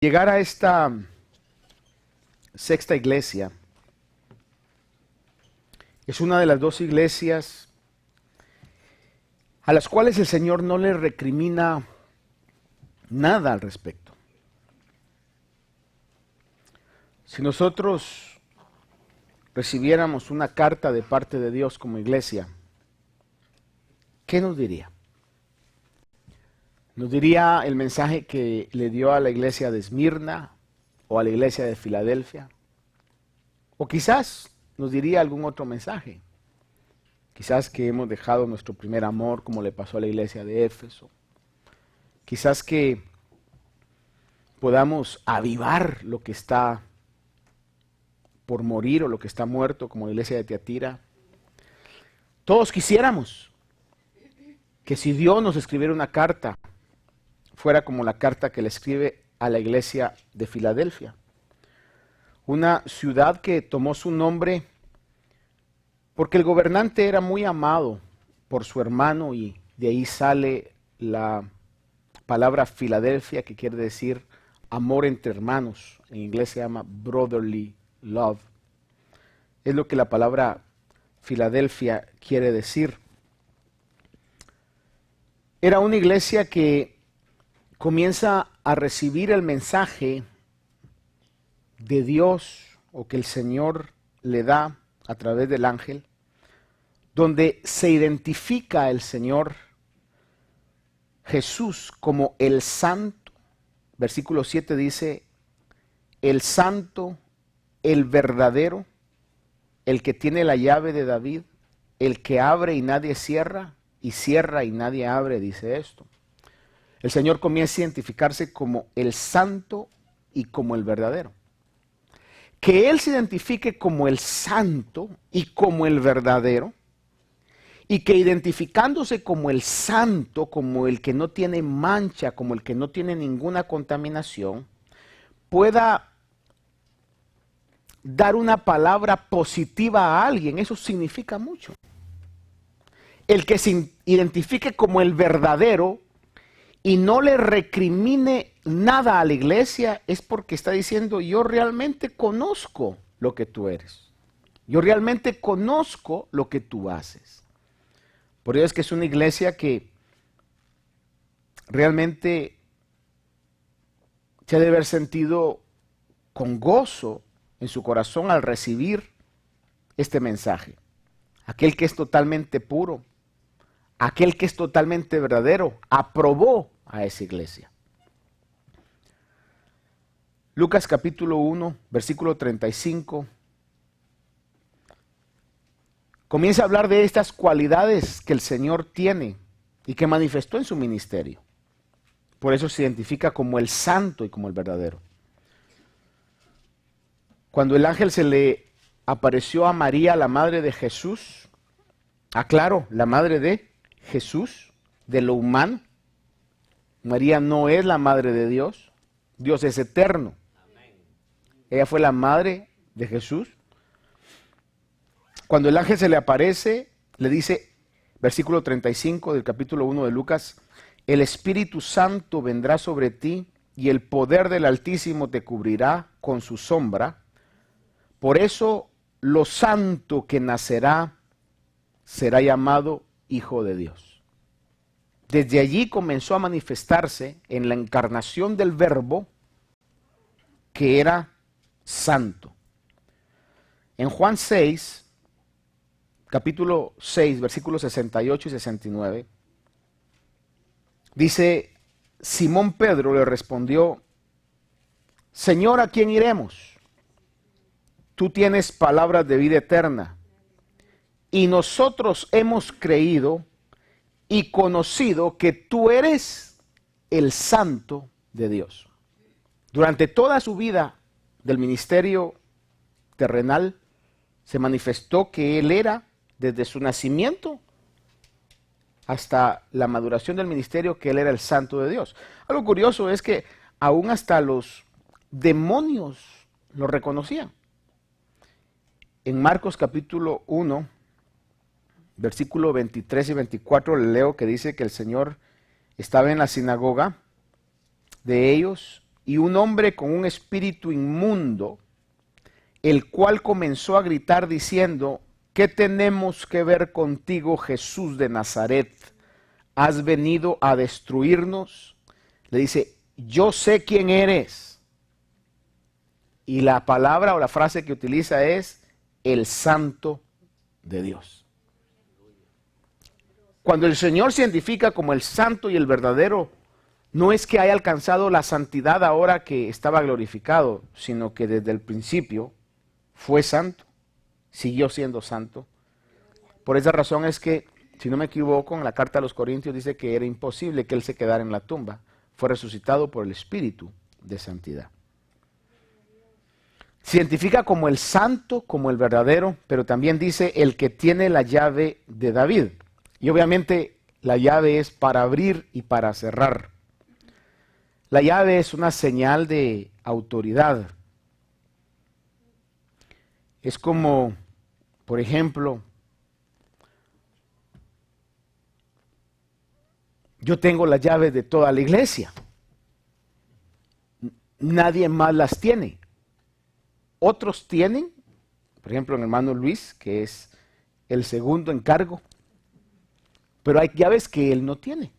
Llegar a esta sexta iglesia es una de las dos iglesias a las cuales el Señor no le recrimina nada al respecto. Si nosotros recibiéramos una carta de parte de Dios como iglesia, ¿qué nos diría? Nos diría el mensaje que le dio a la iglesia de Esmirna o a la iglesia de Filadelfia. O quizás nos diría algún otro mensaje. Quizás que hemos dejado nuestro primer amor como le pasó a la iglesia de Éfeso. Quizás que podamos avivar lo que está por morir o lo que está muerto como la iglesia de Tiatira. Todos quisiéramos que si Dios nos escribiera una carta, fuera como la carta que le escribe a la iglesia de Filadelfia. Una ciudad que tomó su nombre porque el gobernante era muy amado por su hermano y de ahí sale la palabra Filadelfia, que quiere decir amor entre hermanos. En inglés se llama brotherly love. Es lo que la palabra Filadelfia quiere decir. Era una iglesia que comienza a recibir el mensaje de Dios o que el Señor le da a través del ángel, donde se identifica el Señor Jesús como el Santo. Versículo 7 dice, el Santo, el verdadero, el que tiene la llave de David, el que abre y nadie cierra, y cierra y nadie abre, dice esto. El Señor comienza a identificarse como el Santo y como el verdadero. Que Él se identifique como el Santo y como el verdadero, y que identificándose como el Santo, como el que no tiene mancha, como el que no tiene ninguna contaminación, pueda dar una palabra positiva a alguien, eso significa mucho. El que se identifique como el verdadero y no le recrimine nada a la iglesia es porque está diciendo, yo realmente conozco lo que tú eres. Yo realmente conozco lo que tú haces. Por eso es que es una iglesia que realmente se debe haber sentido con gozo en su corazón al recibir este mensaje. Aquel que es totalmente puro, aquel que es totalmente verdadero, aprobó a esa iglesia. Lucas capítulo 1, versículo 35, comienza a hablar de estas cualidades que el Señor tiene y que manifestó en su ministerio. Por eso se identifica como el santo y como el verdadero. Cuando el ángel se le apareció a María, la madre de Jesús, aclaro, la madre de Jesús, de lo humano. María no es la madre de Dios. Dios es eterno. Amén. Ella fue la madre de Jesús. Cuando el ángel se le aparece, le dice, versículo 35 del capítulo 1 de Lucas, el Espíritu Santo vendrá sobre ti y el poder del Altísimo te cubrirá con su sombra. Por eso lo santo que nacerá será llamado Hijo de Dios. Desde allí comenzó a manifestarse en la encarnación del Verbo que era santo. En Juan 6, capítulo 6, versículos 68 y 69, dice, Simón Pedro le respondió, Señor, ¿a quién iremos? Tú tienes palabras de vida eterna, y nosotros hemos creído y conocido que tú eres el Santo de Dios. Durante toda su vida del ministerio terrenal, se manifestó que Él era, desde su nacimiento hasta la maduración del ministerio, que Él era el Santo de Dios. Algo curioso es que aún hasta los demonios lo reconocían. En Marcos capítulo 1, versículo 23 y 24, le leo que dice que el Señor estaba en la sinagoga de ellos y un hombre con un espíritu inmundo, el cual comenzó a gritar diciendo: ¿qué tenemos que ver contigo, Jesús de Nazaret? ¿Has venido a destruirnos? Le dice: yo sé quién eres. Y la palabra o la frase que utiliza es el Santo de Dios. Cuando el Señor se identifica como el Santo y el verdadero, no es que haya alcanzado la santidad ahora que estaba glorificado, sino que desde el principio fue santo, siguió siendo santo. Por esa razón es que, si no me equivoco, en la carta a los Corintios dice que era imposible que Él se quedara en la tumba. Fue resucitado por el Espíritu de santidad. Se identifica como el santo, como el verdadero, pero también dice el que tiene la llave de David. Y obviamente la llave es para abrir y para cerrar. La llave es una señal de autoridad. Es como, por ejemplo, yo tengo la llave de toda la iglesia. Nadie más las tiene. Otros tienen, por ejemplo, el hermano Luis, que es el segundo en cargo, pero hay llaves que él no tiene.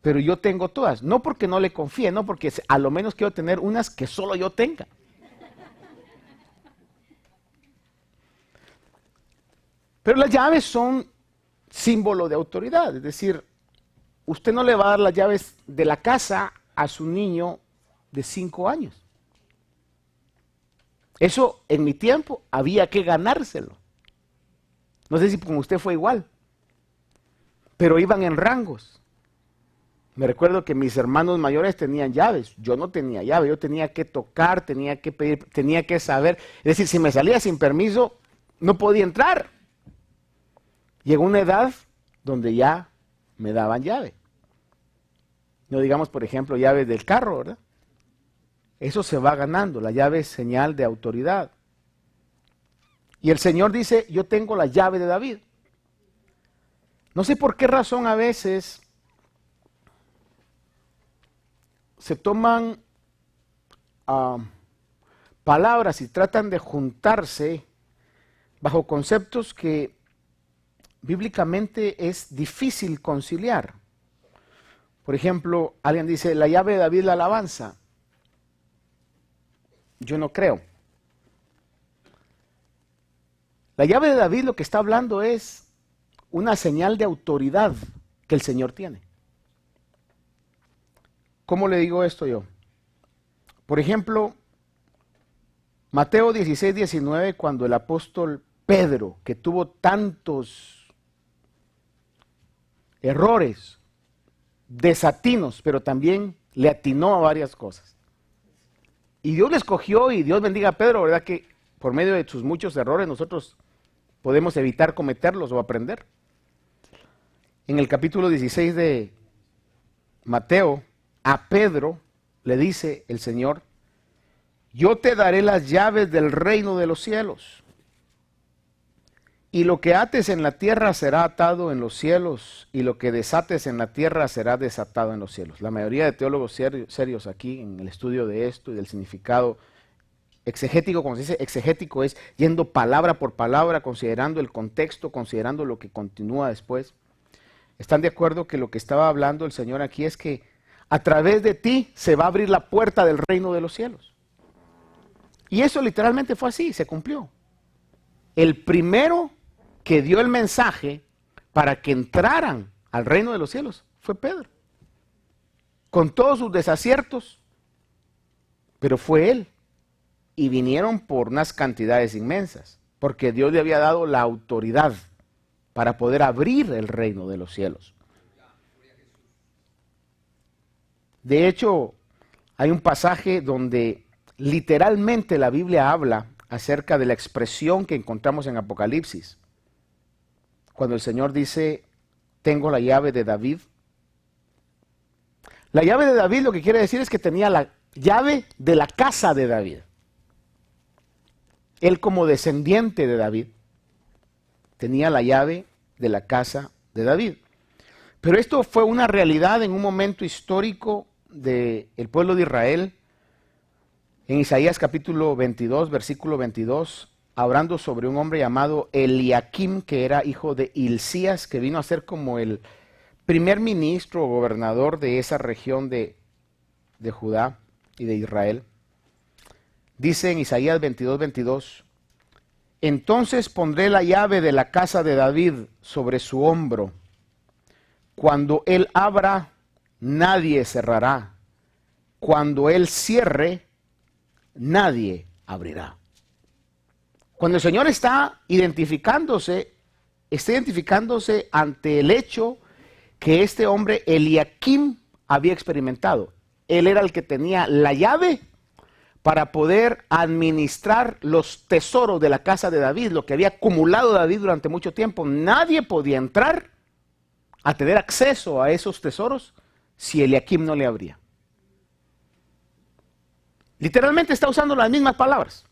Pero yo tengo todas, no porque no le confíe, no porque a lo menos quiero tener unas que solo yo tenga. Pero las llaves son símbolo de autoridad, es decir, usted no le va a dar las llaves de la casa a su niño de 5 años. Eso en mi tiempo había que ganárselo. No sé si con usted fue igual, pero iban en rangos. Me recuerdo que mis hermanos mayores tenían llaves, yo no tenía llave, yo tenía que tocar, tenía que pedir, tenía que saber. Es decir, si me salía sin permiso, no podía entrar. Llegó una edad donde ya me daban llave. No digamos, por ejemplo, llaves del carro, ¿verdad? Eso se va ganando, la llave es señal de autoridad. Y el Señor dice: yo tengo la llave de David. No sé por qué razón a veces se toman palabras y tratan de juntarse bajo conceptos que bíblicamente es difícil conciliar. Por ejemplo, alguien dice: la llave de David, la alabanza. Yo no creo. La llave de David lo que está hablando es una señal de autoridad que el Señor tiene. ¿Cómo le digo esto yo? Por ejemplo, Mateo 16, 19, cuando el apóstol Pedro, que tuvo tantos errores, desatinos, pero también le atinó a varias cosas. Y Dios le escogió, y Dios bendiga a Pedro, ¿verdad? Que por medio de sus muchos errores nosotros podemos evitar cometerlos o aprender. En el capítulo 16 de Mateo, a Pedro le dice el Señor: yo te daré las llaves del reino de los cielos. Y lo que ates en la tierra será atado en los cielos, y lo que desates en la tierra será desatado en los cielos. La mayoría de teólogos serios aquí en el estudio de esto y del significado exegético, como se dice, exegético es yendo palabra por palabra, considerando el contexto, considerando lo que continúa después. ¿Están de acuerdo que lo que estaba hablando el Señor aquí es que a través de ti se va a abrir la puerta del reino de los cielos? Y eso literalmente fue así, se cumplió. El primero que dio el mensaje para que entraran al reino de los cielos fue Pedro. Con todos sus desaciertos, pero fue él. Y vinieron por unas cantidades inmensas, porque Dios le había dado la autoridad para poder abrir el reino de los cielos. De hecho, hay un pasaje donde literalmente la Biblia habla acerca de la expresión que encontramos en Apocalipsis. Cuando el Señor dice: tengo la llave de David. La llave de David lo que quiere decir es que tenía la llave de la casa de David. Él, como descendiente de David, tenía la llave de la casa de David. Pero esto fue una realidad en un momento histórico del pueblo de Israel en Isaías capítulo 22, versículo 22, hablando sobre un hombre llamado Eliakim, que era hijo de Hilcías, que vino a ser como el primer ministro o gobernador de esa región de Judá y de Israel. Dice en Isaías 22, 22, entonces pondré la llave de la casa de David sobre su hombro. Cuando él abra, nadie cerrará. Cuando él cierre, nadie abrirá. Cuando el Señor está identificándose ante el hecho que este hombre Eliakim había experimentado. Él era el que tenía la llave para poder administrar los tesoros de la casa de David, lo que había acumulado David durante mucho tiempo. Nadie podía entrar a tener acceso a esos tesoros si Eliakim no le abría. Literalmente está usando las mismas palabras.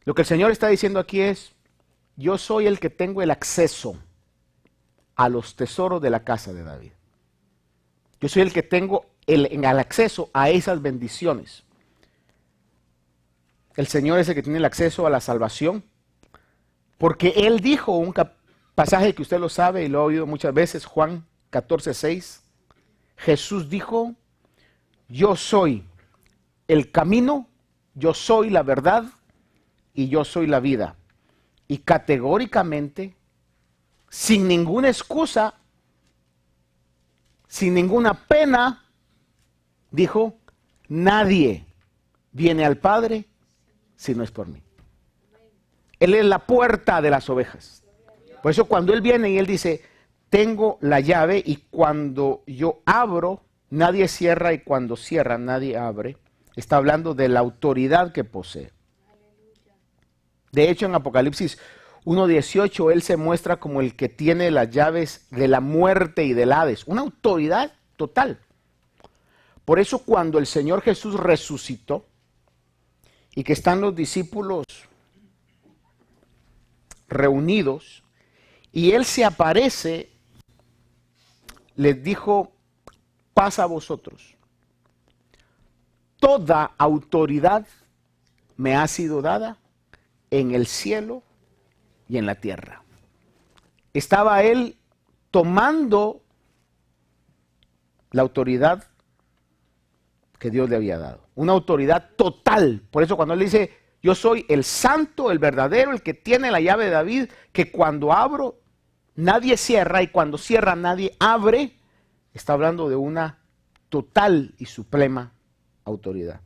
Lo que el Señor está diciendo aquí es, yo soy el que tengo el acceso a los tesoros de la casa de David. Yo soy el que tengo el acceso a esas bendiciones. El Señor es el que tiene el acceso a la salvación, porque Él dijo un pasaje que usted lo sabe y lo ha oído muchas veces, Juan 14:6. Jesús dijo, yo soy el camino, yo soy la verdad y yo soy la vida. Y categóricamente, sin ninguna excusa, sin ninguna pena, dijo, nadie viene al Padre si no es por mí. Él es la puerta de las ovejas. Por eso cuando Él viene y Él dice, tengo la llave y cuando yo abro, nadie cierra y cuando cierra, nadie abre. Está hablando de la autoridad que posee. De hecho, en Apocalipsis 1:18, Él se muestra como el que tiene las llaves de la muerte y del Hades. Una autoridad total. Por eso cuando el Señor Jesús resucitó y que están los discípulos reunidos y Él se aparece, les dijo, paz a vosotros. Toda autoridad me ha sido dada en el cielo y en la tierra. Estaba Él tomando la autoridad que Dios le había dado. Una autoridad total. Por eso cuando Él dice, yo soy el santo, el verdadero, el que tiene la llave de David, que cuando abro, nadie cierra y cuando cierra, nadie abre, está hablando de una total y suprema autoridad.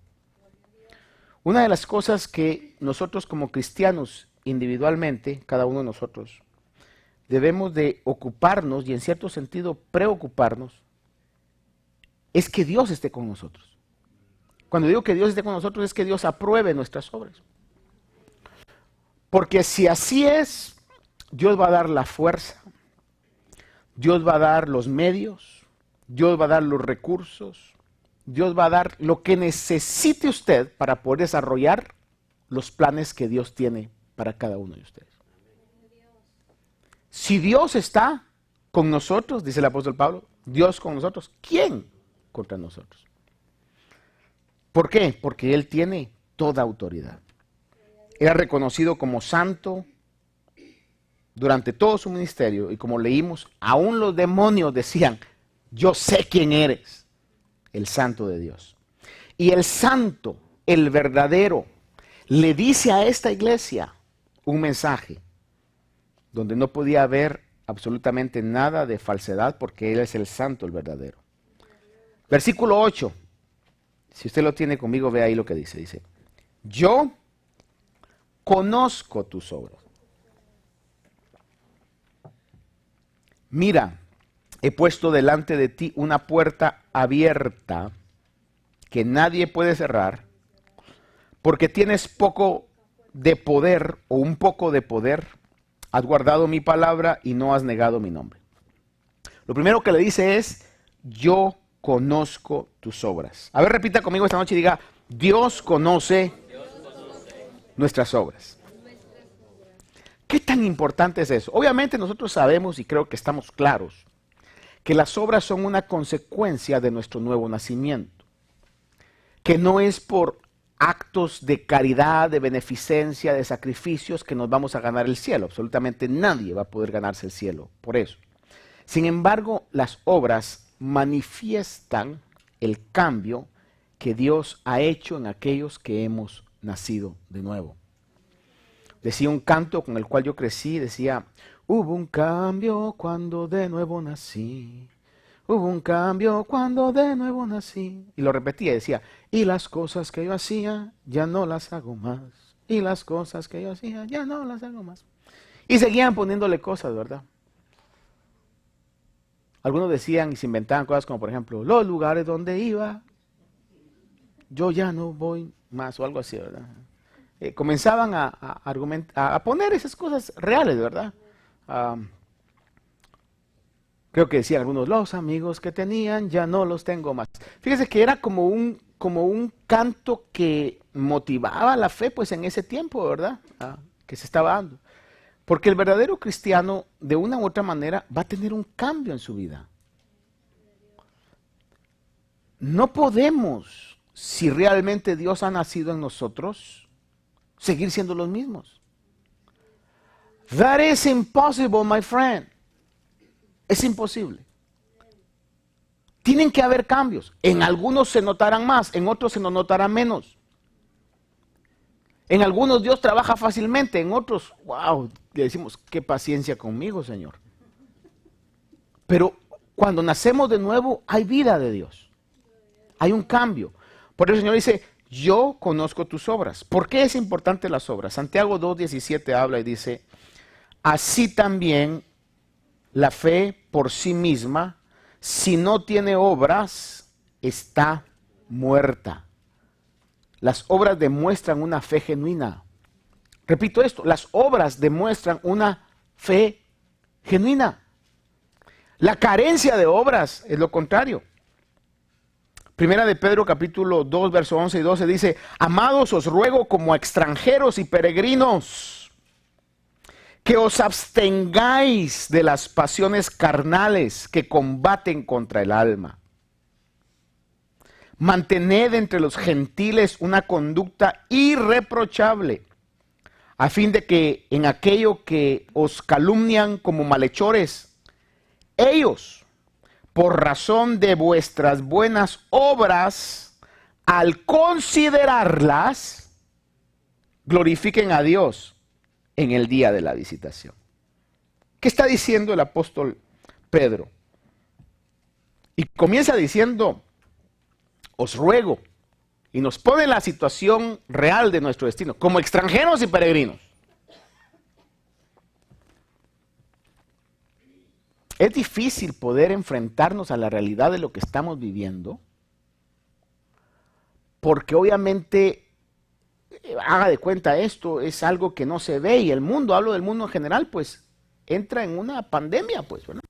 Una de las cosas que nosotros como cristianos individualmente, cada uno de nosotros, debemos de ocuparnos y en cierto sentido preocuparnos, es que Dios esté con nosotros. Cuando digo que Dios esté con nosotros es que Dios apruebe nuestras obras. Porque si así es, Dios va a dar la fuerza, Dios va a dar los medios, Dios va a dar los recursos, Dios va a dar lo que necesite usted para poder desarrollar los planes que Dios tiene para cada uno de ustedes. Si Dios está con nosotros, dice el apóstol Pablo, Dios con nosotros, ¿quién contra nosotros? ¿Por qué? Porque Él tiene toda autoridad. Era reconocido como santo durante todo su ministerio y como leímos, aún los demonios decían, yo sé quién eres, el santo de Dios. Y el santo, el verdadero, le dice a esta iglesia un mensaje donde no podía haber absolutamente nada de falsedad porque Él es el santo, el verdadero. Versículo 8. Si usted lo tiene conmigo, ve ahí lo que dice. Dice, yo conozco tus obras. Mira, he puesto delante de ti una puerta abierta que nadie puede cerrar, porque tienes poco de poder o un poco de poder, has guardado mi palabra y no has negado mi nombre. Lo primero que le dice es, yo conozco tus obras. A ver, repita conmigo esta noche y diga, Dios conoce nuestras obras. ¿Qué tan importante es eso? Obviamente nosotros sabemos y creo que estamos claros que las obras son una consecuencia de nuestro nuevo nacimiento, que no es por actos de caridad, de beneficencia, de sacrificios que nos vamos a ganar el cielo. Absolutamente nadie va a poder ganarse el cielo por eso. Sin embargo, las obras manifiestan el cambio que Dios ha hecho en aquellos que hemos nacido de nuevo. Decía un canto con el cual yo crecí, decía: hubo un cambio cuando de nuevo nací. Hubo un cambio cuando de nuevo nací. Y lo repetía, decía: y las cosas que yo hacía, ya no las hago más. Y las cosas que yo hacía, ya no las hago más. Y seguían poniéndole cosas, ¿verdad? Algunos decían y se inventaban cosas como, por ejemplo, los lugares donde iba, yo ya no voy más, o algo así, ¿verdad? Comenzaban a poner esas cosas reales, ¿verdad? Creo que decían algunos: los amigos que tenían ya no los tengo más. Fíjese que era como un canto que motivaba la fe, pues, en ese tiempo, ¿verdad? Que se estaba dando. Porque el verdadero cristiano, de una u otra manera, va a tener un cambio en su vida. No podemos, si realmente Dios ha nacido en nosotros, seguir siendo los mismos. That is impossible, my friend. Es imposible. Tienen que haber cambios. En algunos se notarán más, en otros se nos notará menos. En algunos Dios trabaja fácilmente, en otros, wow, le decimos: qué paciencia conmigo, Señor. Pero cuando nacemos de nuevo, hay vida de Dios. Hay un cambio. Por eso el Señor dice: yo conozco tus obras. ¿Por qué es importante las obras? Santiago 2:17 habla y dice: así también la fe por sí misma, si no tiene obras, está muerta. Las obras demuestran una fe genuina. Repito esto: las obras demuestran una fe genuina. La carencia de obras es lo contrario. Primera de Pedro capítulo 2, verso 11 y 12 dice: amados, os ruego como extranjeros y peregrinos, que os abstengáis de las pasiones carnales que combaten contra el alma. Mantened entre los gentiles una conducta irreprochable, a fin de que en aquello que os calumnian como malhechores, ellos, por razón de vuestras buenas obras, al considerarlas, glorifiquen a Dios en el día de la visitación. ¿Qué está diciendo el apóstol Pedro? Y comienza diciendo: os ruego, y nos pone la situación real de nuestro destino, como extranjeros y peregrinos. Es difícil poder enfrentarnos a la realidad de lo que estamos viviendo, porque obviamente, haga de cuenta, esto es algo que no se ve, y el mundo, hablo del mundo en general, pues entra en una pandemia, pues, ¿verdad?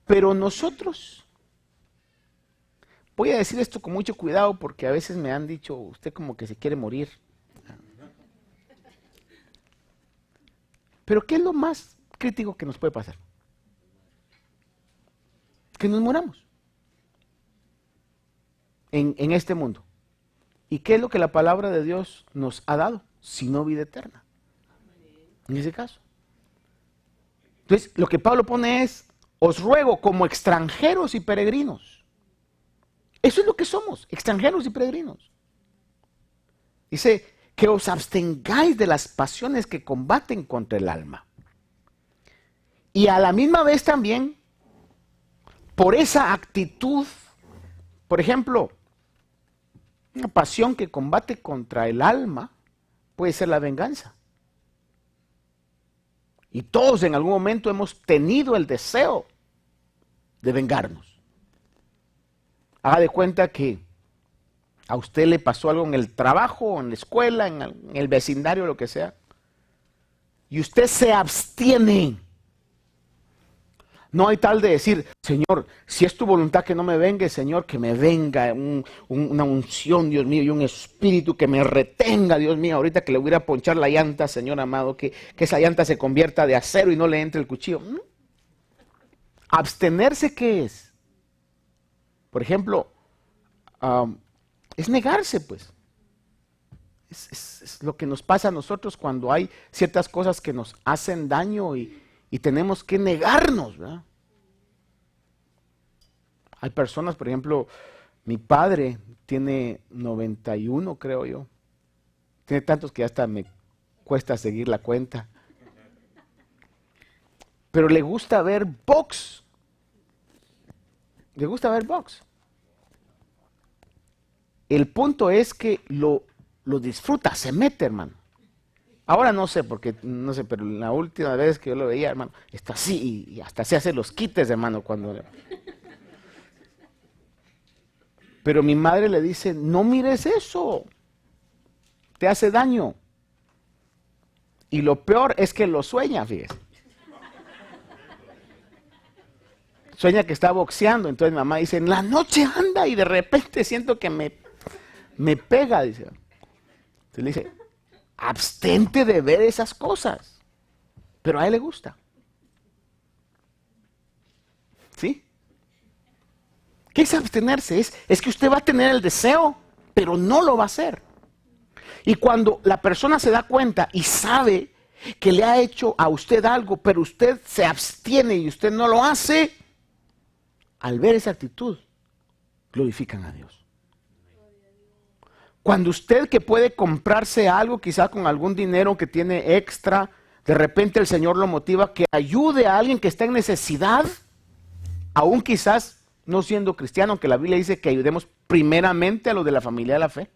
Pero nosotros, voy a decir esto con mucho cuidado, porque a veces me han dicho: usted como que se quiere morir. Pero ¿qué es lo más crítico que nos puede pasar? Que nos muramos en este mundo. ¿Y qué es lo que la palabra de Dios nos ha dado? Sino vida eterna. En ese caso. Entonces, lo que Pablo pone es: os ruego como extranjeros y peregrinos. Eso es lo que somos, extranjeros y peregrinos. Dice: que os abstengáis de las pasiones que combaten contra el alma. Y a la misma vez también, por esa actitud, por ejemplo, una pasión que combate contra el alma puede ser la venganza. Y todos en algún momento hemos tenido el deseo de vengarnos. Haga de cuenta que a usted le pasó algo en el trabajo, en la escuela, en el vecindario, lo que sea, y usted se abstiene. No hay tal de decir: Señor, si es tu voluntad que no me vengue, Señor, que me venga una unción, Dios mío, y un espíritu que me retenga, Dios mío, ahorita que le voy a ponchar la llanta, Señor amado, que esa llanta se convierta de acero y no le entre el cuchillo. ¿Abstenerse qué es? Por ejemplo, es negarse, pues. Es lo que nos pasa a nosotros cuando hay ciertas cosas que nos hacen daño y tenemos que negarnos, ¿verdad? Hay personas, por ejemplo, mi padre tiene 91, creo yo. Tiene tantos que hasta me cuesta seguir la cuenta. Pero le gusta ver box. Le gusta ver box. El punto es que lo disfruta, se mete, hermano. Ahora no sé, pero la última vez que yo lo veía, hermano, está así y hasta se hace los quites, hermano, cuando... Pero mi madre le dice, no mires eso, te hace daño. Y lo peor es que lo sueña, fíjese. Sueña que está boxeando, entonces mi mamá dice, en la noche anda y de repente siento que me pega, dice. Entonces le dice, abstente de ver esas cosas. Pero a él le gusta. ¿Sí? ¿Qué es abstenerse? Es que usted va a tener el deseo, pero no lo va a hacer. Y cuando la persona se da cuenta y sabe que le ha hecho a usted algo, pero usted se abstiene y usted no lo hace, al ver esa actitud, glorifican a Dios. Cuando usted que puede comprarse algo, quizá con algún dinero que tiene extra, de repente el Señor lo motiva que ayude a alguien que está en necesidad, aún quizás no siendo cristiano, aunque la Biblia dice que ayudemos primeramente a los de la familia de la fe.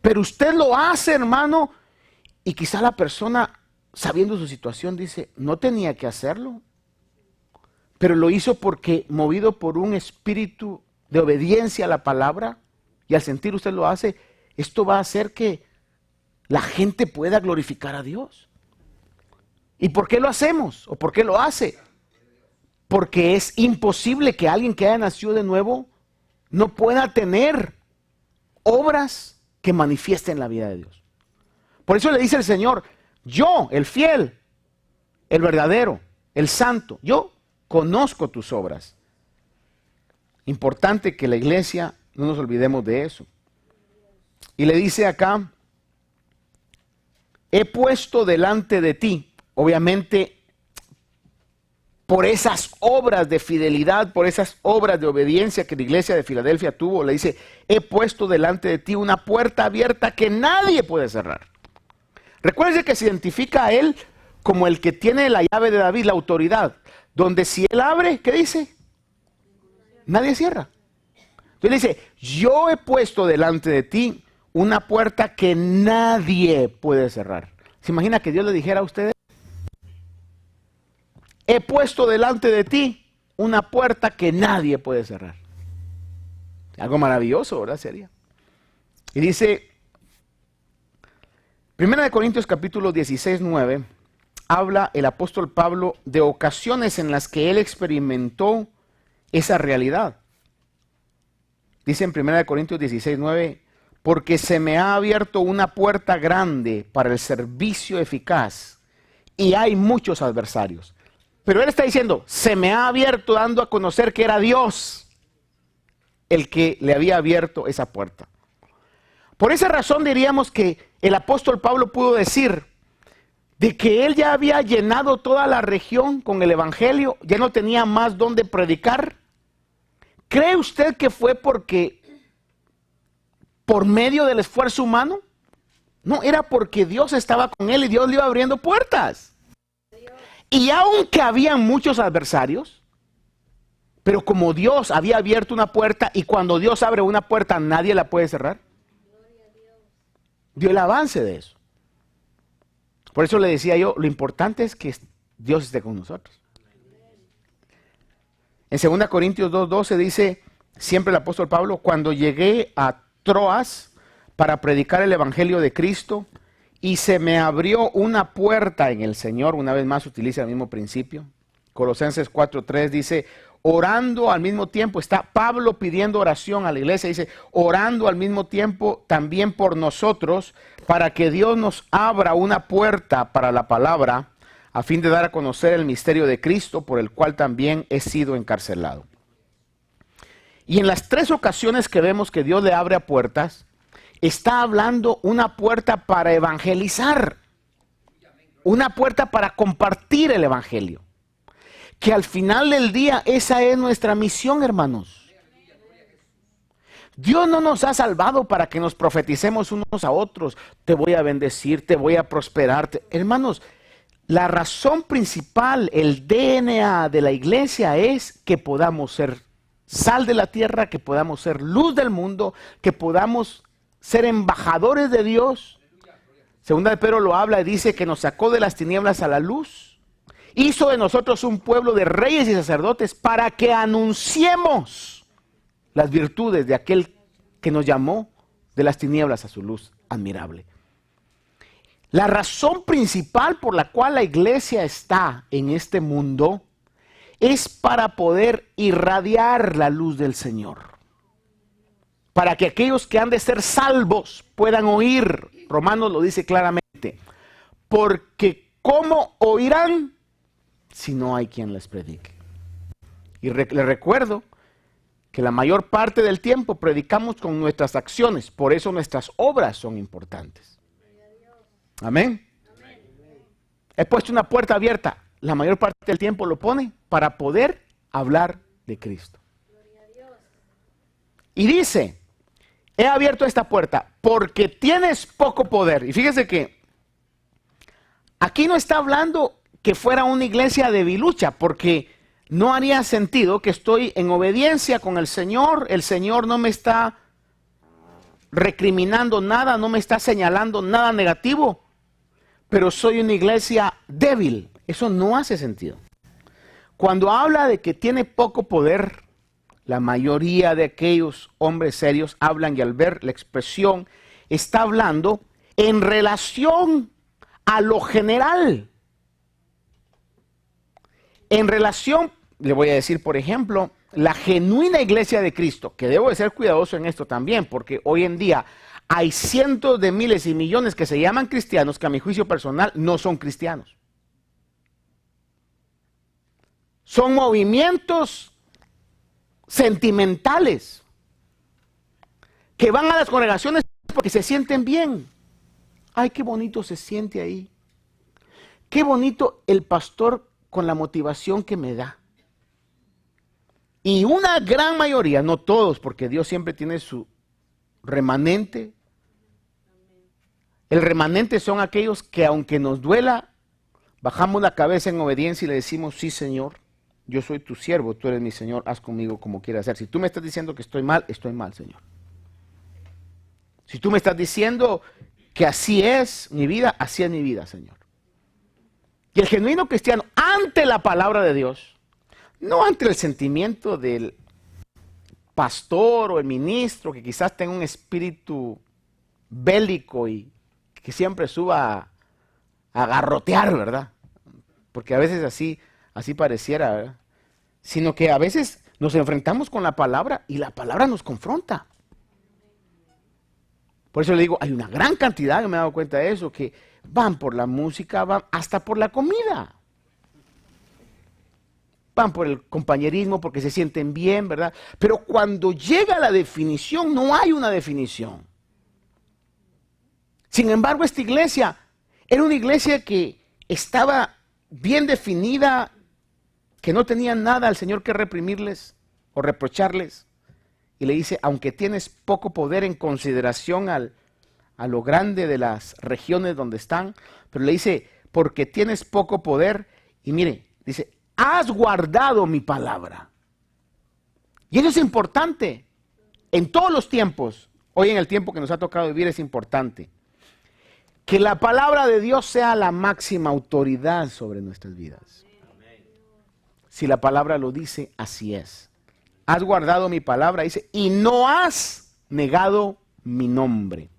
Pero usted lo hace, hermano, y quizá la persona, sabiendo su situación, dice, no tenía que hacerlo. Pero lo hizo porque, movido por un espíritu de obediencia a la palabra, y al sentir usted lo hace, esto va a hacer que la gente pueda glorificar a Dios. ¿Y por qué lo hacemos? ¿O por qué lo hace? Porque es imposible que alguien que haya nacido de nuevo no pueda tener obras que manifiesten la vida de Dios. Por eso le dice el Señor, yo, el fiel, el verdadero, el santo, yo conozco tus obras. Importante que la iglesia no nos olvidemos de eso. Y le dice acá, he puesto delante de ti, obviamente, por esas obras de fidelidad, por esas obras de obediencia que la iglesia de Filadelfia tuvo, le dice, he puesto delante de ti una puerta abierta que nadie puede cerrar. Recuerde que se identifica a él como el que tiene la llave de David, la autoridad, donde si él abre, ¿qué dice? Nadie cierra. Entonces dice, yo he puesto delante de ti una puerta que nadie puede cerrar. ¿Se imagina que Dios le dijera a ustedes? He puesto delante de ti una puerta que nadie puede cerrar. Algo maravilloso, ¿verdad? Sería. Y dice, 1 Corintios capítulo 16, 9, habla el apóstol Pablo de ocasiones en las que él experimentó esa realidad. Dice en 1 Corintios 16, 9, porque se me ha abierto una puerta grande para el servicio eficaz y hay muchos adversarios. Pero él está diciendo, se me ha abierto dando a conocer que era Dios el que le había abierto esa puerta. Por esa razón diríamos que el apóstol Pablo pudo decir de que él ya había llenado toda la región con el evangelio, ya no tenía más donde predicar. ¿Cree usted que fue porque por medio del esfuerzo humano? No, era porque Dios estaba con él y Dios le iba abriendo puertas. Y aunque había muchos adversarios, pero como Dios había abierto una puerta y cuando Dios abre una puerta nadie la puede cerrar, dio el avance de eso. Por eso le decía yo, lo importante es que Dios esté con nosotros. En 2 Corintios 2:12 dice, siempre el apóstol Pablo, cuando llegué a Troas para predicar el evangelio de Cristo y se me abrió una puerta en el Señor, una vez más utiliza el mismo principio. Colosenses 4:3 dice, orando al mismo tiempo, está Pablo pidiendo oración a la iglesia, dice, orando al mismo tiempo también por nosotros, para que Dios nos abra una puerta para la palabra, a fin de dar a conocer el misterio de Cristo, por el cual también he sido encarcelado. Y en las 3 ocasiones que vemos que Dios le abre a puertas, está hablando una puerta para evangelizar, una puerta para compartir el evangelio. Que al final del día esa es nuestra misión, hermanos. Dios no nos ha salvado para que nos profeticemos unos a otros. Te voy a bendecir, te voy a prosperar. Hermanos, la razón principal, el DNA de la iglesia es que podamos ser sal de la tierra, que podamos ser luz del mundo, que podamos ser embajadores de Dios. Segunda de Pedro lo habla y dice que nos sacó de las tinieblas a la luz. Hizo de nosotros un pueblo de reyes y sacerdotes para que anunciemos las virtudes de aquel que nos llamó de las tinieblas a su luz admirable. La razón principal por la cual la iglesia está en este mundo es para poder irradiar la luz del Señor. Para que aquellos que han de ser salvos puedan oír. Romanos lo dice claramente. Porque ¿cómo oirán si no hay quien les predique? Y les recuerdo que la mayor parte del tiempo predicamos con nuestras acciones, por eso nuestras obras son importantes. Amén. He puesto una puerta abierta, la mayor parte del tiempo lo pone para poder hablar de Cristo. Y dice, he abierto esta puerta porque tienes poco poder. Y fíjese que aquí no está hablando que fuera una iglesia debilucha, porque no haría sentido que estoy en obediencia con el Señor no me está recriminando nada, no me está señalando nada negativo, pero soy una iglesia débil. Eso no hace sentido. Cuando habla de que tiene poco poder, la mayoría de aquellos hombres serios hablan y al ver la expresión está hablando en relación a lo general. En relación, le voy a decir, por ejemplo, la genuina iglesia de Cristo, que debo de ser cuidadoso en esto también, porque hoy en día hay cientos de miles y millones que se llaman cristianos que a mi juicio personal no son cristianos. Son movimientos sentimentales que van a las congregaciones porque se sienten bien. Ay, qué bonito se siente ahí. Qué bonito el pastor con la motivación que me da. Y una gran mayoría, no todos, porque Dios siempre tiene su remanente. El remanente son aquellos que aunque nos duela, bajamos la cabeza en obediencia y le decimos, sí Señor, yo soy tu siervo, tú eres mi Señor, haz conmigo como quieras hacer. Si tú me estás diciendo que estoy mal, Señor. Si tú me estás diciendo que así es mi vida, Señor. Y el genuino cristiano, ante la palabra de Dios, no ante el sentimiento del pastor o el ministro, que quizás tenga un espíritu bélico y que siempre suba a garrotear, ¿verdad? Porque a veces así pareciera, ¿verdad? Sino que a veces nos enfrentamos con la palabra y la palabra nos confronta. Por eso le digo, hay una gran cantidad, yo me he dado cuenta de eso, que van por la música, van hasta por la comida. Van por el compañerismo porque se sienten bien, ¿verdad? Pero cuando llega la definición, no hay una definición. Sin embargo, esta iglesia era una iglesia que estaba bien definida, que no tenía nada al Señor que reprimirles o reprocharles. Y le dice, aunque tienes poco poder en consideración a lo grande de las regiones donde están, pero le dice, porque tienes poco poder, y mire, dice, has guardado mi palabra. Y eso es importante en todos los tiempos. Hoy en el tiempo que nos ha tocado vivir es importante que la palabra de Dios sea la máxima autoridad sobre nuestras vidas. Si la palabra lo dice, así es. Has guardado mi palabra, dice, y no has negado mi nombre.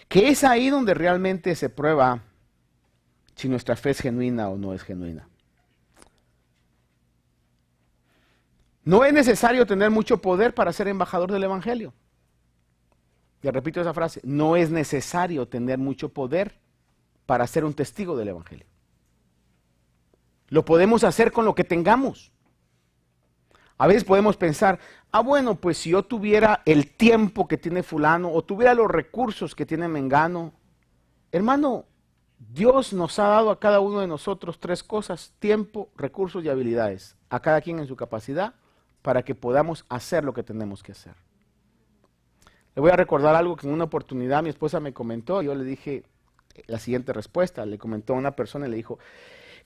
Que es ahí donde realmente se prueba si nuestra fe es genuina o no es genuina. No es necesario tener mucho poder para ser embajador del Evangelio. Ya repito esa frase, no es necesario tener mucho poder para ser un testigo del Evangelio. Lo podemos hacer con lo que tengamos. A veces podemos pensar, bueno, pues si yo tuviera el tiempo que tiene fulano o tuviera los recursos que tiene mengano. Hermano, Dios nos ha dado a cada uno de nosotros 3 cosas: tiempo, recursos y habilidades. A cada quien en su capacidad para que podamos hacer lo que tenemos que hacer. Le voy a recordar algo que en una oportunidad mi esposa me comentó. Yo le dije la siguiente respuesta. Le comentó a una persona y le dijo,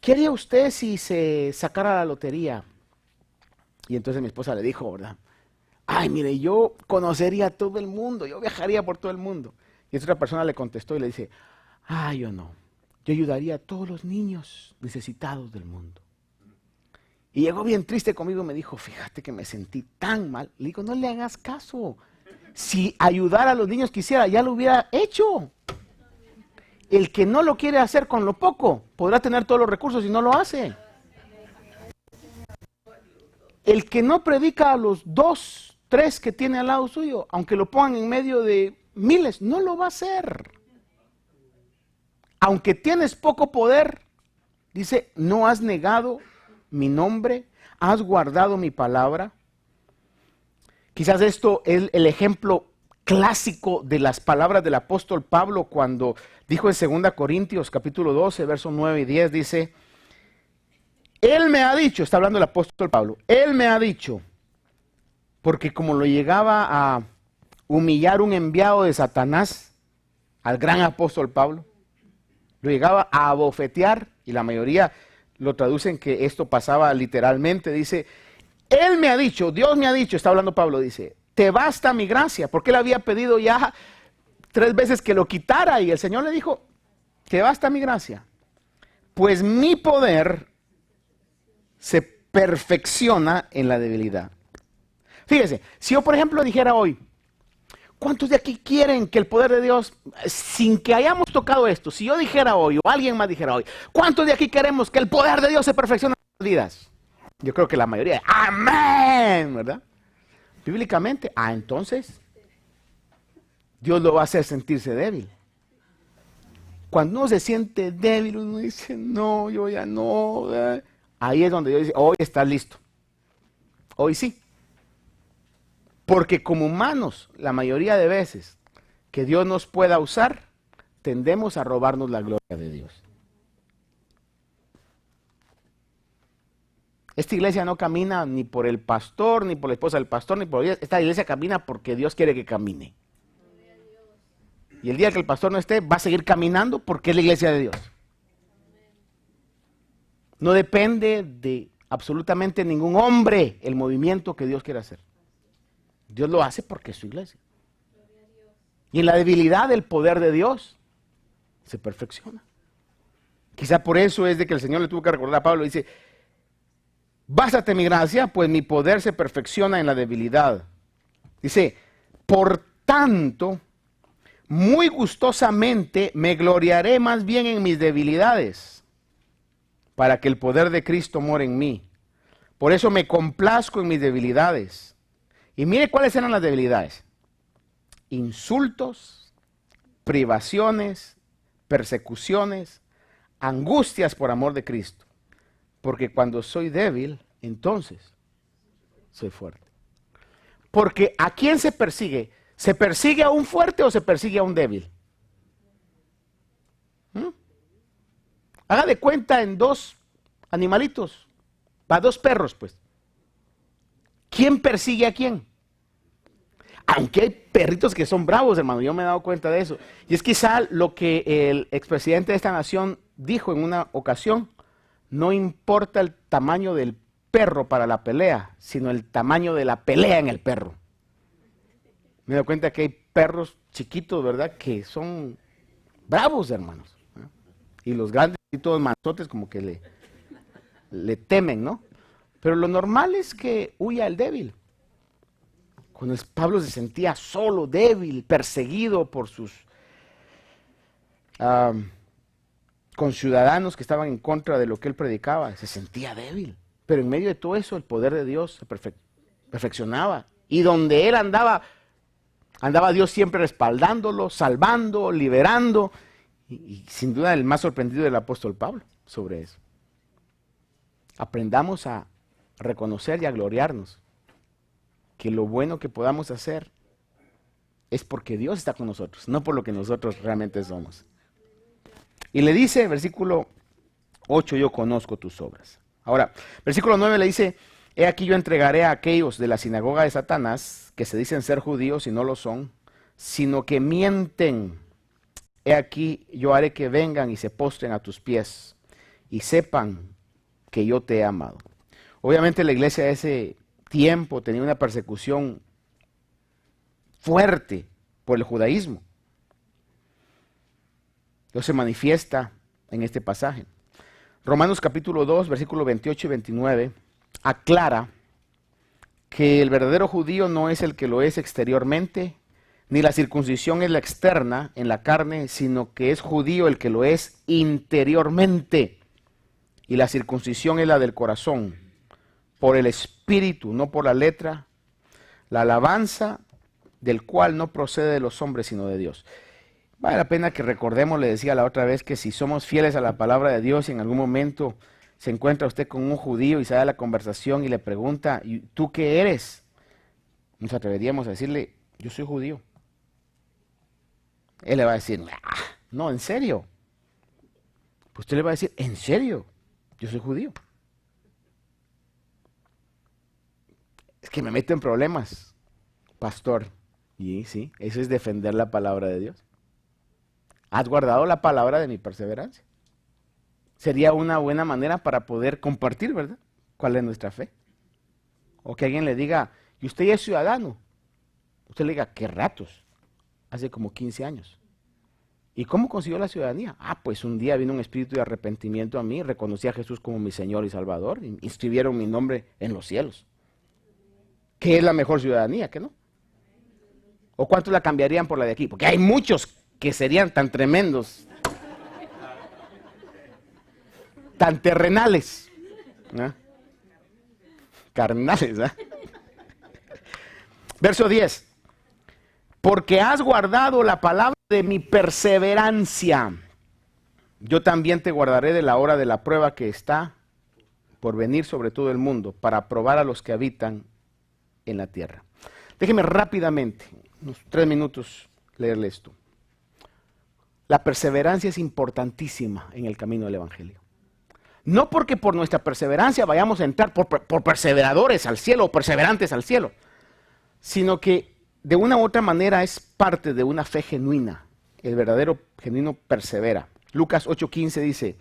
¿qué haría usted si se sacara la lotería? Y entonces mi esposa le dijo, ¿verdad? Ay, mire, yo conocería a todo el mundo, yo viajaría por todo el mundo. Y otra persona le contestó y le dice, yo no, yo ayudaría a todos los niños necesitados del mundo. Y llegó bien triste conmigo y me dijo, fíjate que me sentí tan mal. Le digo, no le hagas caso. Si ayudar a los niños quisiera, ya lo hubiera hecho. El que no lo quiere hacer con lo poco, podrá tener todos los recursos y no lo hace. El que no predica a los 2, 3 que tiene al lado suyo, aunque lo pongan en medio de miles, no lo va a hacer. Aunque tienes poco poder, dice, no has negado mi nombre, has guardado mi palabra. Quizás esto es el ejemplo clásico de las palabras del apóstol Pablo cuando dijo en 2 Corintios capítulo 12, versos 9 y 10, dice, Él me ha dicho, está hablando el apóstol Pablo, Él me ha dicho, porque como lo llegaba a humillar un enviado de Satanás al gran apóstol Pablo, lo llegaba a abofetear, y la mayoría lo traducen que esto pasaba literalmente, dice, Él me ha dicho, Dios me ha dicho, está hablando Pablo, dice, te basta mi gracia, porque él había pedido ya 3 veces que lo quitara, y el Señor le dijo, te basta mi gracia, pues mi poder se perfecciona en la debilidad. Fíjese, si yo por ejemplo dijera hoy, ¿cuántos de aquí quieren que el poder de Dios, sin que hayamos tocado esto, si yo dijera hoy, o alguien más dijera hoy, ¿cuántos de aquí queremos que el poder de Dios se perfeccione en nuestras vidas? Yo creo que la mayoría, amén, ¿verdad? Bíblicamente, entonces, Dios lo va a hacer sentirse débil. Cuando uno se siente débil, uno dice, no, yo ya no. Ahí es donde Dios dice, hoy estás listo. Hoy sí. Porque como humanos, la mayoría de veces que Dios nos pueda usar, tendemos a robarnos la gloria de Dios. Esta iglesia no camina ni por el pastor, ni por la esposa del pastor, ni por ella. Esta iglesia camina porque Dios quiere que camine. Y el día que el pastor no esté, va a seguir caminando porque es la iglesia de Dios. No depende de absolutamente ningún hombre el movimiento que Dios quiere hacer. Dios lo hace porque es su iglesia. Y en la debilidad del poder de Dios se perfecciona. Quizá por eso es de que el Señor le tuvo que recordar a Pablo, dice, bástate mi gracia, pues mi poder se perfecciona en la debilidad. Dice, por tanto, muy gustosamente me gloriaré más bien en mis debilidades, para que el poder de Cristo more en mí. Por eso me complazco en mis debilidades. Y mire cuáles eran las debilidades. Insultos, privaciones, persecuciones, angustias por amor de Cristo. Porque cuando soy débil, entonces soy fuerte. Porque ¿a quién se persigue? ¿Se persigue a un fuerte o se persigue a un débil? Haga de cuenta en 2 animalitos, para 2 perros, pues. ¿Quién persigue a quién? Aunque hay perritos que son bravos, hermano, yo me he dado cuenta de eso. Y es quizá lo que el expresidente de esta nación dijo en una ocasión, no importa el tamaño del perro para la pelea, sino el tamaño de la pelea en el perro. Me he dado cuenta que hay perros chiquitos, ¿verdad?, que son bravos, hermanos. Y los grandes y todos manzotes como que le temen, ¿no? Pero lo normal es que huya el débil. Cuando Pablo se sentía solo, débil, perseguido por sus conciudadanos que estaban en contra de lo que él predicaba, se sentía débil. Pero en medio de todo eso, el poder de Dios se perfeccionaba. Y donde él andaba Dios siempre respaldándolo, salvando, liberando. Y sin duda el más sorprendido del apóstol Pablo sobre eso. aprendamos a reconocer y a gloriarnos que lo bueno que podamos hacer es porque Dios está con nosotros, no por lo que nosotros realmente somos. Y le dice, versículo 8, yo conozco tus obras. Ahora, versículo 9 le dice, he aquí yo entregaré a aquellos de la sinagoga de Satanás, que se dicen ser judíos y no lo son, sino que mienten. He aquí yo haré que vengan y se postren a tus pies y sepan que yo te he amado. Obviamente la iglesia de ese tiempo tenía una persecución fuerte por el judaísmo. Dios se manifiesta en este pasaje. Romanos capítulo 2, versículos 28 y 29, aclara que el verdadero judío no es el que lo es exteriormente, ni la circuncisión es la externa en la carne, sino que es judío el que lo es interiormente. Y la circuncisión es la del corazón, por el espíritu, no por la letra, la alabanza del cual no procede de los hombres, sino de Dios. Vale la pena que recordemos, le decía la otra vez, que si somos fieles a la palabra de Dios y en algún momento se encuentra usted con un judío y se da la conversación y le pregunta, ¿y tú qué eres? Nos atreveríamos a decirle, yo soy judío. Él le va a decir, no, ¿en serio? Pues usted le va a decir, ¿en serio? Yo soy judío. Es que me meto en problemas, pastor. Y sí, eso es defender la palabra de Dios. ¿Has guardado la palabra de mi perseverancia? Sería una buena manera para poder compartir, ¿verdad? ¿Cuál es nuestra fe? O que alguien le diga, ¿y usted ya es ciudadano? Usted le diga, ¿qué ratos? Hace como 15 años. ¿Y cómo consiguió la ciudadanía? Pues un día vino un espíritu de arrepentimiento a mí, reconocí a Jesús como mi Señor y Salvador, y inscribieron mi nombre en los cielos. ¿Qué es la mejor ciudadanía? ¿Qué no? ¿O cuántos la cambiarían por la de aquí? Porque hay muchos que serían tan tremendos, tan terrenales, ¿no? Carnales, ¿no? Verso 10. Porque has guardado la palabra de mi perseverancia, yo también te guardaré de la hora de la prueba que está por venir sobre todo el mundo, para probar a los que habitan en la tierra. Déjeme rápidamente, unos 3 minutos, leerle esto. La perseverancia es importantísima en el camino del Evangelio. No porque por nuestra perseverancia vayamos a entrar por perseveradores al cielo o perseverantes al cielo, sino que de una u otra manera es parte de una fe genuina. El verdadero genuino persevera. Lucas 8:15 dice,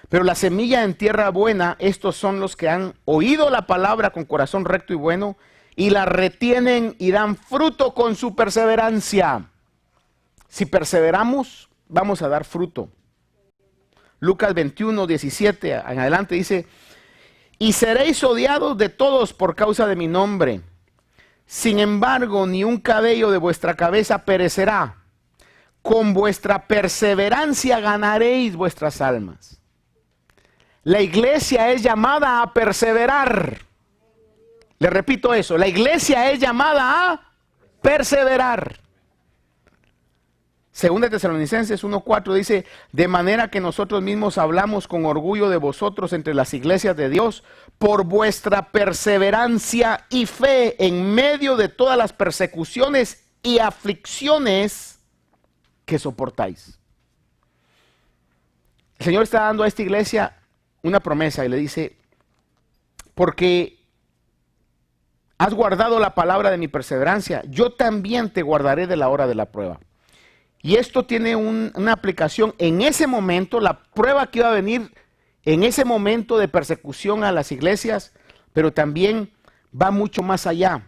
pero la semilla en tierra buena, estos son los que han oído la palabra con corazón recto y bueno, y la retienen y dan fruto con su perseverancia. Si perseveramos, vamos a dar fruto. Lucas 21:17 en adelante dice, y seréis odiados de todos por causa de mi nombre. Sin embargo, ni un cabello de vuestra cabeza perecerá. Con vuestra perseverancia ganaréis vuestras almas. La iglesia es llamada a perseverar. Le repito eso, la iglesia es llamada a perseverar. Segunda Tesalonicenses 1:4 dice, de manera que nosotros mismos hablamos con orgullo de vosotros entre las iglesias de Dios, por vuestra perseverancia y fe en medio de todas las persecuciones y aflicciones que soportáis. El Señor está dando a esta iglesia una promesa y le dice, porque has guardado la palabra de mi perseverancia, yo también te guardaré de la hora de la prueba. Y esto tiene una aplicación en ese momento, la prueba que iba a venir en ese momento de persecución a las iglesias, pero también va mucho más allá,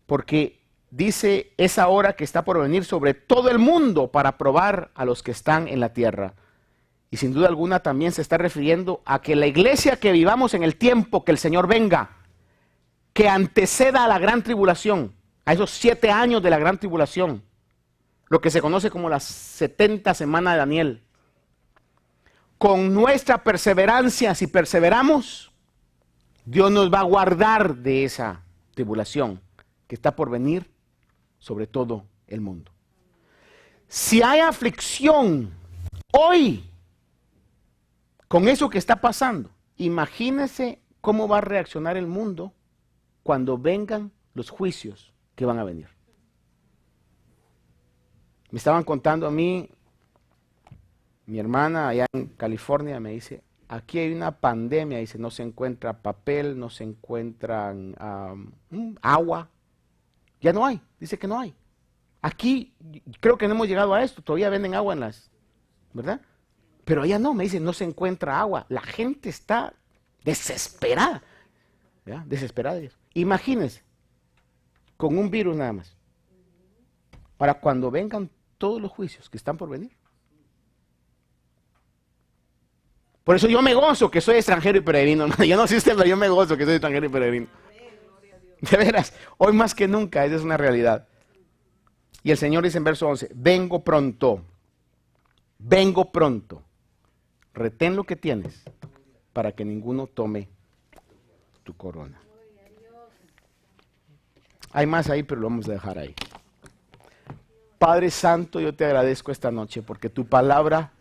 porque dice esa hora que está por venir sobre todo el mundo para probar a los que están en la tierra. Y sin duda alguna también se está refiriendo a que la iglesia que vivamos en el tiempo que el Señor venga, que anteceda a la gran tribulación, a esos 7 años de la gran tribulación, lo que se conoce como las 70 semanas de Daniel. Con nuestra perseverancia, si perseveramos, Dios nos va a guardar de esa tribulación que está por venir sobre todo el mundo. Si hay aflicción hoy, con eso que está pasando, imagínese cómo va a reaccionar el mundo cuando vengan los juicios que van a venir. Me estaban contando a mí, mi hermana allá en California me dice, aquí hay una pandemia, dice, no se encuentra papel, no se encuentran agua, ya no hay, dice que no hay. Aquí creo que no hemos llegado a esto, todavía venden agua en las, ¿verdad? Pero allá no, me dice, no se encuentra agua, la gente está desesperada, ¿ya? Desesperada. Imagínense, con un virus nada más, para cuando vengan todos los juicios que están por venir. Por eso yo me gozo que soy extranjero y peregrino. Yo no sé usted, pero yo me gozo que soy extranjero y peregrino. De veras, hoy más que nunca, esa es una realidad. Y el Señor dice en verso 11, vengo pronto, retén lo que tienes para que ninguno tome tu corona. Hay más ahí, pero lo vamos a dejar ahí. Padre Santo, yo te agradezco esta noche porque tu palabra